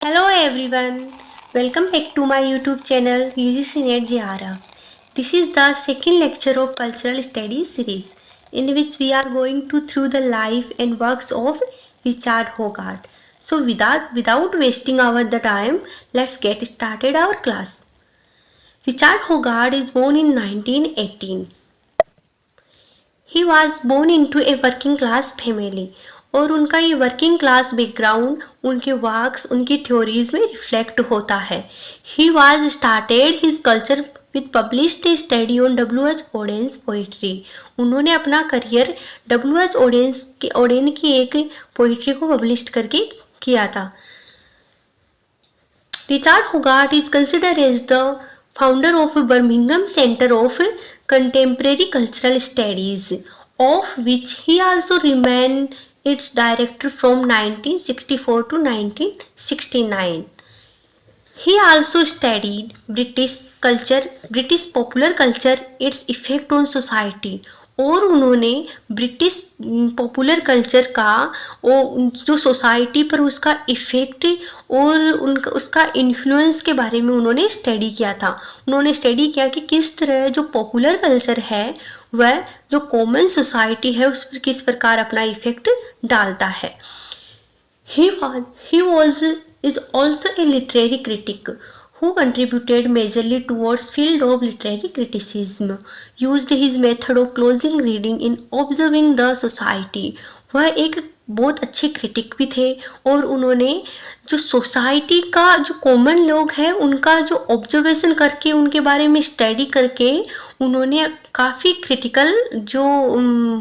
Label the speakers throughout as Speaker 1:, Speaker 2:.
Speaker 1: Hello everyone, welcome back to my YouTube channel UGC Net JRF. This is the second lecture of Cultural Studies series in which we are going to through the life and works of Richard Hogarth. So without wasting our the time, let's get started our class. Richard Hogarth is born in 1918. He was born into a working class family और उनका ये working class background उनके works उनकी theories में reflect होता है. He was started his culture with published study on W.H. Audin's poetry. उन्होंने अपना करियर W.H. Audin की एक पोइट्री को पब्लिश करके किया था. Richard Hoggart is considered as the founder of Birmingham centre of contemporary cultural studies, of which he also remained its director from 1964 to 1969. He also studied British popular culture, its effect on society. और उन्होंने British popular culture का जो society पर उसका effect और उसका influence के बारे में उन्होंने स्टडी किया था. उन्होंने स्टडी किया कि किस तरह जो पॉपुलर कल्चर है वह जो कॉमन सोसाइटी है उस पर किस प्रकार अपना इफ़ेक्ट डालता है. He is also a literary critic who contributed majorly towards field of literary criticism, used his method of closing reading in observing the society. वह एक बहुत अच्छे क्रिटिक भी थे और उन्होंने जो सोसाइटी का जो कॉमन लोग हैं उनका जो ऑब्जर्वेशन करके उनके बारे में स्टडी करके उन्होंने काफ़ी क्रिटिकल जो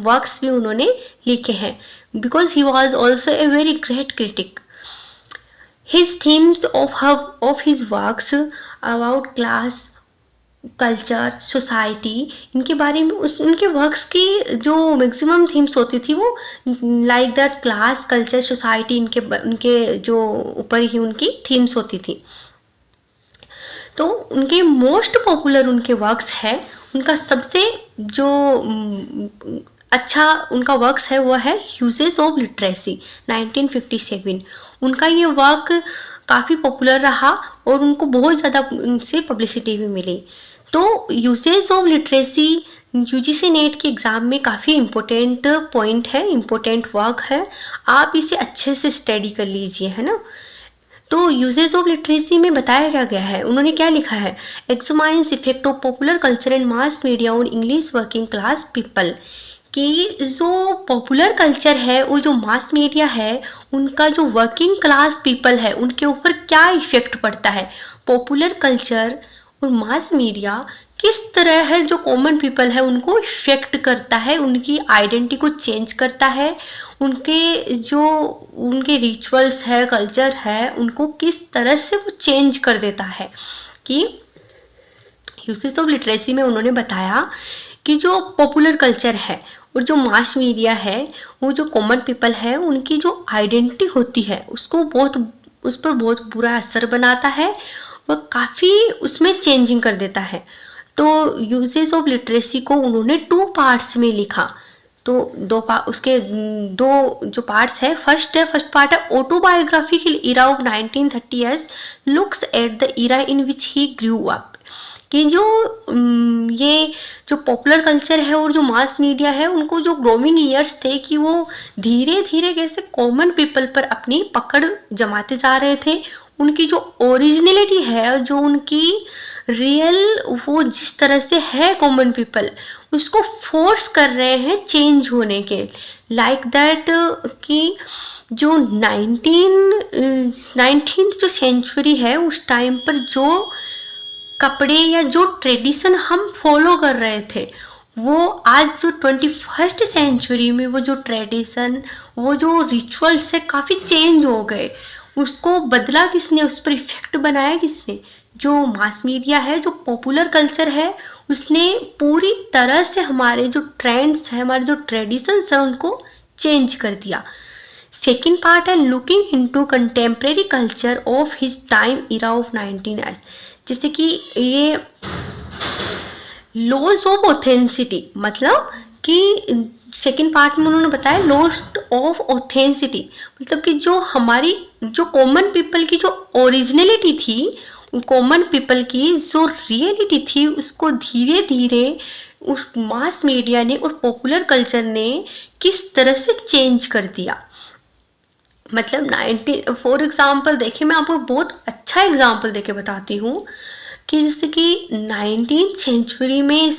Speaker 1: वर्क्स भी उन्होंने लिखे हैं. Because he was also a very great critic. His themes of his works about class, culture, society, इनके बारे में उनके वर्क्स की जो मैक्सिमम थीम्स होती थी वो like that class culture society इनके जो ऊपर ही उनकी थीम्स होती थी. तो उनके मोस्ट पॉपुलर उनके वर्क्स है. उनका सबसे जो अच्छा उनका वर्क्स है वो है यूजेस ऑफ लिटरेसी 1957. उनका ये वर्क काफ़ी पॉपुलर रहा और उनको बहुत ज़्यादा उनसे पब्लिसिटी भी मिली. तो uses of literacy UGC net के एग्ज़ाम में काफ़ी इम्पोर्टेंट पॉइंट है, इम्पोर्टेंट वर्क है. आप इसे अच्छे से स्टडी कर लीजिए, है ना. तो यूजेस ऑफ लिटरेसी में बताया गया है. उन्होंने क्या लिखा है? Examines effect of popular culture and mass media on English working class people. कि जो पॉपुलर कल्चर है और जो मास मीडिया है उनका जो वर्किंग क्लास पीपल है उनके ऊपर क्या इफ़ेक्ट पड़ता है. पॉपुलर कल्चर और मास मीडिया किस तरह है जो कॉमन पीपल है उनको इफ़ेक्ट करता है, उनकी आइडेंटिटी को चेंज करता है, उनके रिचुअल्स है, कल्चर है, उनको किस तरह से वो चेंज कर देता है. कि यूसेज ऑफ लिटरेसी में उन्होंने बताया कि जो पॉपुलर कल्चर है और जो मास मीडिया है वो जो कॉमन पीपल है उनकी जो आइडेंटिटी होती है उसको उस पर बहुत बुरा असर बनाता है, वह काफ़ी उसमें चेंजिंग कर देता है. तो यूजेस ऑफ लिटरेसी को उन्होंने 2 पार्ट्स में लिखा. तो उसके 2 जो पार्ट्स है, फर्स्ट पार्ट है autobiographical era of 1930s looks at the era in which he grew up. कि ये जो पॉपुलर कल्चर है और जो मास मीडिया है उनको जो ग्रोइंग ईयर्स थे कि वो धीरे धीरे कैसे कॉमन पीपल पर अपनी पकड़ जमाते जा रहे थे. उनकी जो ओरिजिनलिटी है, जो उनकी रियल वो जिस तरह से है कॉमन पीपल उसको फोर्स कर रहे हैं चेंज होने के. लाइक दैट कि जो 19th जो सेंचुरी है उस टाइम पर जो कपड़े या जो ट्रेडिशन हम फॉलो कर रहे थे वो आज जो 21st सेंचुरी में वो जो ट्रेडिशन वो जो रिचुअल्स है काफ़ी चेंज हो गए. उसको बदला किसने, उस पर इफेक्ट बनाया किसने? जो मास मीडिया है, जो पॉपुलर कल्चर है, उसने पूरी तरह से हमारे जो ट्रेंड्स हैं, हमारे जो ट्रेडिशंस हैं उनको चेंज कर दिया. सेकेंड पार्ट है looking into contemporary culture of his time era of 19s. जैसे कि ये लॉज ऑफ ऑथेंसिटी, मतलब कि सेकेंड पार्ट में उन्होंने बताया लॉस्ट ऑफ ऑथेंसिटी, मतलब कि जो हमारी जो कॉमन पीपल की जो ओरिजिनलिटी थी, कॉमन पीपल की जो रियलिटी थी, उसको धीरे धीरे उस मास मीडिया ने और पॉपुलर कल्चर ने किस तरह से चेंज कर दिया। मतलब फॉर एग्जाम्पल देखिए, मैं आपको बहुत अच्छा एग्जाम्पल देके बताती हूँ कि जैसे कि 19th सेंचुरी में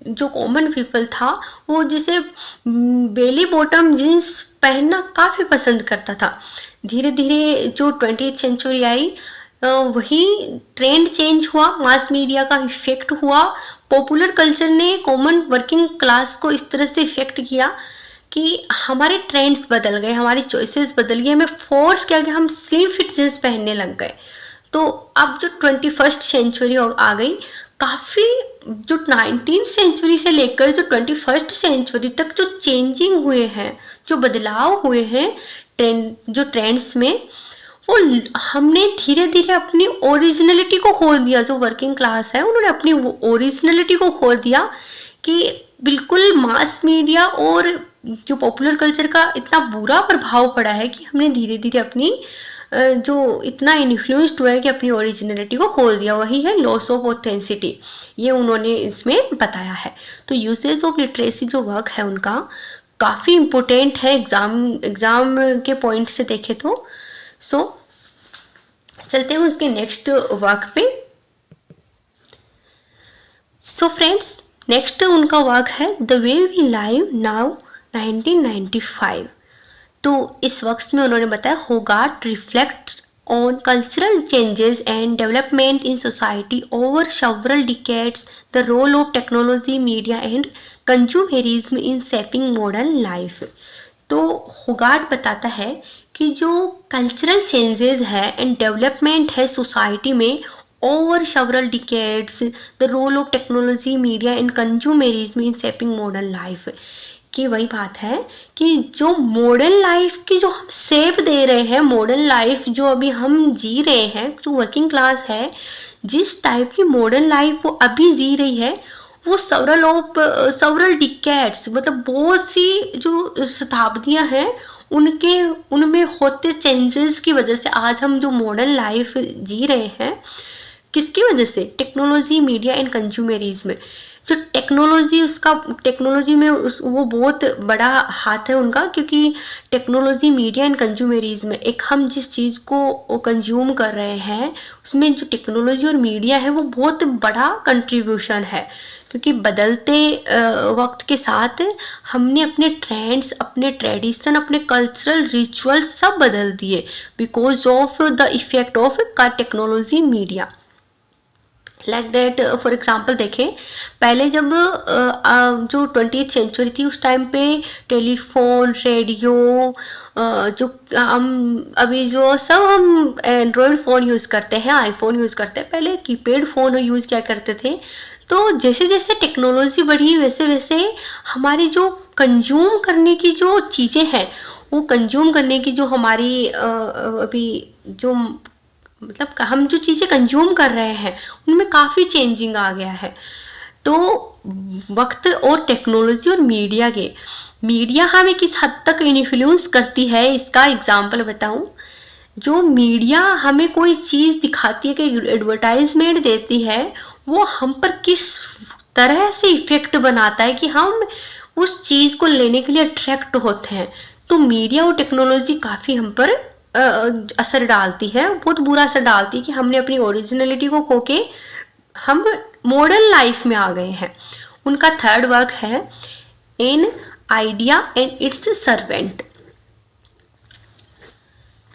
Speaker 1: जो कॉमन पीपल था वो जैसे बेली बॉटम जीन्स पहनना काफ़ी पसंद करता था। धीरे धीरे जो 20th सेंचुरी आई, वही ट्रेंड चेंज हुआ, मास मीडिया का इफेक्ट हुआ, पॉपुलर कल्चर ने कॉमन वर्किंग क्लास को इस तरह से इफेक्ट किया कि हमारे ट्रेंड्स बदल गए, हमारी चॉइसेस बदल गई, हमें फोर्स किया कि हम स्लिम फिट जींस पहनने लग गए। तो अब जो 21st सेंचुरी आ गई, काफ़ी जो 19th सेंचुरी से लेकर जो 21st सेंचुरी तक जो चेंजिंग हुए हैं, जो बदलाव हुए हैं ट्रेंड्स में, वो हमने धीरे धीरे अपनी ओरिजिनलिटी को खो दिया। जो वर्किंग क्लास है उन्होंने अपनी ओरिजिनलिटी को खो दिया कि बिल्कुल मास मीडिया और जो पॉपुलर कल्चर का इतना बुरा प्रभाव पड़ा है कि हमने धीरे धीरे अपनी जो इतना इन्फ्लुएंस्ड हुआ है कि अपनी ओरिजिनलिटी को खोल दिया। वही है लॉस ऑफ ऑथेंसिटी, ये उन्होंने इसमें बताया है। तो यूसेज ऑफ लिटरेसी जो वर्क है उनका काफ़ी इम्पोर्टेंट है एग्ज़ाम के पॉइंट से देखें तो। सो चलते हैं उसके नेक्स्ट वर्क पे। सो फ्रेंड्स, नेक्स्ट उनका वर्क है the way we live now 1995। तो इस वक्त में उन्होंने बताया Hoggart reflect on cultural changes and development in society over several decades, the role of technology, media and consumerism in shaping modern life. तो Hoggart बताता है कि जो कल्चरल चेंजेस है एंड डेवलपमेंट है सोसाइटी में over several decades, the role of technology, media and consumerism in shaping modern life, कि वही बात है कि जो मॉडर्न लाइफ की जो हम सेप दे रहे हैं, मॉडर्न लाइफ जो अभी हम जी रहे हैं, जो वर्किंग क्लास है, जिस टाइप की मॉडर्न लाइफ वो अभी जी रही है, वो सेवरल डिकेड्स, मतलब बहुत सी जो शताब्दियां हैं उनमें होते चेंजेस की वजह से आज हम जो मॉडर्न लाइफ जी रहे हैं, किसकी वजह से? Technology, media and consumerism. जो टेक्नोलॉजी में वो बहुत बड़ा हाथ है उनका, क्योंकि टेक्नोलॉजी, मीडिया एंड कंज्यूमरिज्म, एक हम जिस चीज़ को कंज्यूम कर रहे हैं उसमें जो टेक्नोलॉजी और मीडिया है वो बहुत बड़ा कंट्रीब्यूशन है। क्योंकि बदलते वक्त के साथ हमने अपने ट्रेंड्स, अपने ट्रेडिशन, अपने कल्चरल रिचुअल सब बदल दिए because of the effect of technology, media. Like that, for example देखें, पहले जब जो 20th सेंचुरी थी उस टाइम पे टेलीफोन, रेडियो, जो हम अभी जो सब हम एंड्रॉयड फ़ोन यूज़ करते हैं, आईफोन यूज़ करते हैं, पहले कीपैड फ़ोन यूज़ किया करते थे। तो जैसे जैसे टेक्नोलॉजी बढ़ी वैसे वैसे हमारी जो कंज्यूम करने की जो चीज़ें हैं, वो कंज्यूम करने की जो हमारी अभी जो मतलब हम जो चीज़ें कंज्यूम कर रहे हैं उनमें काफ़ी चेंजिंग आ गया है। तो वक्त और टेक्नोलॉजी और मीडिया हमें किस हद तक इन्फ्लुएंस करती है, इसका एग्जांपल बताऊं। जो मीडिया हमें कोई चीज़ दिखाती है, कि एडवर्टाइजमेंट देती है, वो हम पर किस तरह से इफ़ेक्ट बनाता है कि हम उस चीज़ को लेने के लिए अट्रैक्ट होते हैं। तो मीडिया और टेक्नोलॉजी काफ़ी हम पर असर डालती है, बहुत बुरा असर डालती है कि हमने अपनी ओरिजिनलिटी को खो के हम मॉडर्न लाइफ में आ गए हैं। उनका थर्ड वर्क है an idea and its servant.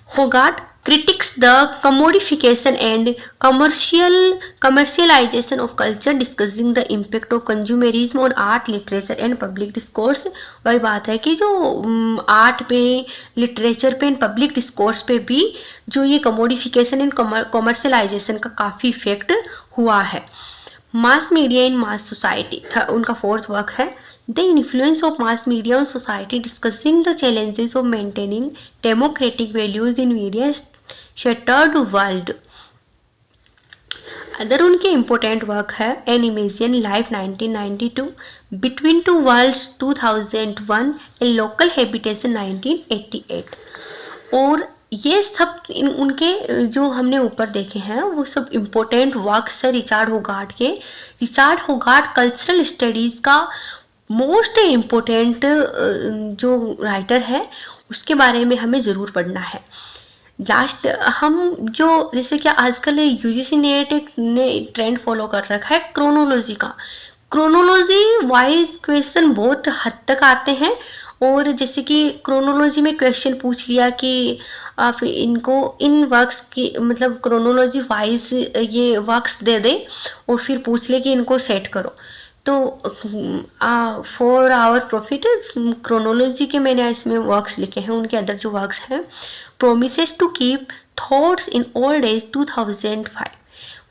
Speaker 1: Hoggart critiques the commodification and commercialization of culture, discussing the impact of consumerism on art, literature and public discourse। वही बात है कि जो आर्ट पे, लिटरेचर पे एंड पब्लिक डिस्कोर्स पे भी जो ये कमोडिफिकेशन एंड कमर्शलाइजेशन का काफ़ी इफेक्ट हुआ है। Mass media in mass society, उनका फोर्थ वर्क है the influence of mass media on society, discussing the challenges of maintaining democratic values in media saturated world. Other उनके इम्पोर्टेंट वर्क है an imagined life 1992, between two worlds 2001, a local habitation 1988। और ये सब उनके जो हमने ऊपर देखे हैं वो सब इम्पोर्टेंट वर्क्स है रिचार्ड होगार्ट के। रिचार्ड होगार्ट कल्चरल स्टडीज़ का मोस्ट इम्पोर्टेंट जो राइटर है, उसके बारे में हमें ज़रूर पढ़ना है। लास्ट हम जो जैसे कि आजकल यूजीसी नेट ने ट्रेंड फॉलो कर रखा है क्रोनोलॉजी का। क्रोनोलॉजी वाइज क्वेश्चन बहुत हद तक आते हैं, और जैसे कि क्रोनोलॉजी में क्वेश्चन पूछ लिया कि आप इनको इन वर्क्स की मतलब क्रोनोलॉजी वाइज ये वर्क्स दे दे और फिर पूछ ले कि इनको सेट करो। तो फॉर आवर प्रॉफिट क्रोनोलॉजी के मैंने इसमें वर्क्स लिखे हैं। उनके अंदर जो वर्क्स हैं, promises to keep thoughts in old age 2005,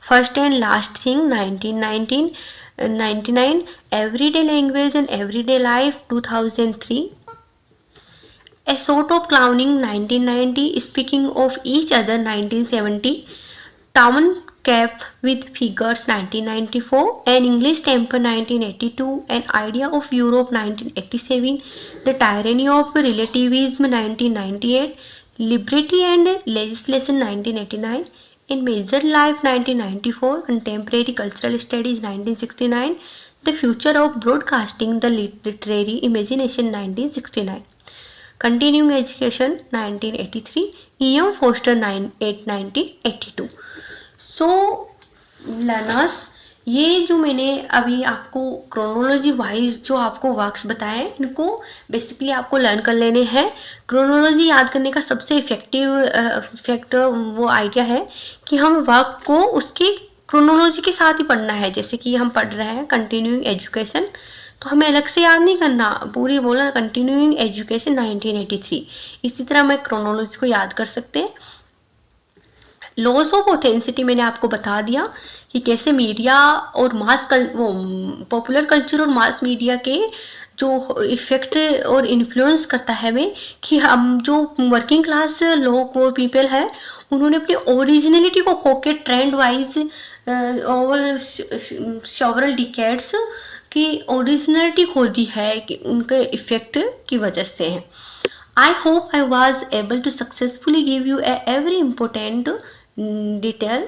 Speaker 1: first and last thing 1999, everyday language and everyday life 2003, A Sort of Clowning 1990, Speaking of Each Other 1970, Town Cap with Figures 1994, An English Temper 1982, An Idea of Europe 1987, The Tyranny of Relativism 1998, Liberty and Legislation 1989, In Measured Life 1994, Contemporary Cultural Studies 1969, The Future of Broadcasting, The Literary Imagination 1969, Continuing Education 1983, E.M. Foster 1982। So learners, ये जो मैंने अभी आपको chronology wise जो आपको works बताए, इनको basically आपको लर्न कर लेने हैं। क्रोनोलॉजी याद करने का सबसे इफेक्ट वो आइडिया है कि हम वर्क को उसकी क्रोनोलॉजी के साथ ही पढ़ना है। जैसे कि हम पढ़ रहे हैं कंटिन्यूइंग एजुकेशन, तो हमें अलग से याद नहीं करना, पूरी बोलना कंटिन्यूइंग एजुकेशन 1983। इसी तरह मैं क्रोनोलॉजी को याद कर सकते हैं। लॉस ऑफ ऑथेंसिटी मैंने आपको बता दिया कि कैसे मीडिया और पॉपुलर कल्चर और मास मीडिया के जो इफ़ेक्ट और इन्फ्लुएंस करता है हमें, कि हम जो वर्किंग क्लास लोग वो पीपल है, उन्होंने अपनी ओरिजिनलिटी को खोके trend wise over several decades की ओरिजिनलिटी खो दी है कि उनके इफ़ेक्ट की वजह से है। I hope I was able to successfully give you a every important detail.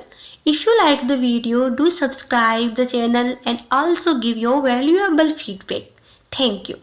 Speaker 1: If you like the video, do subscribe the channel and also give your valuable feedback. Thank you.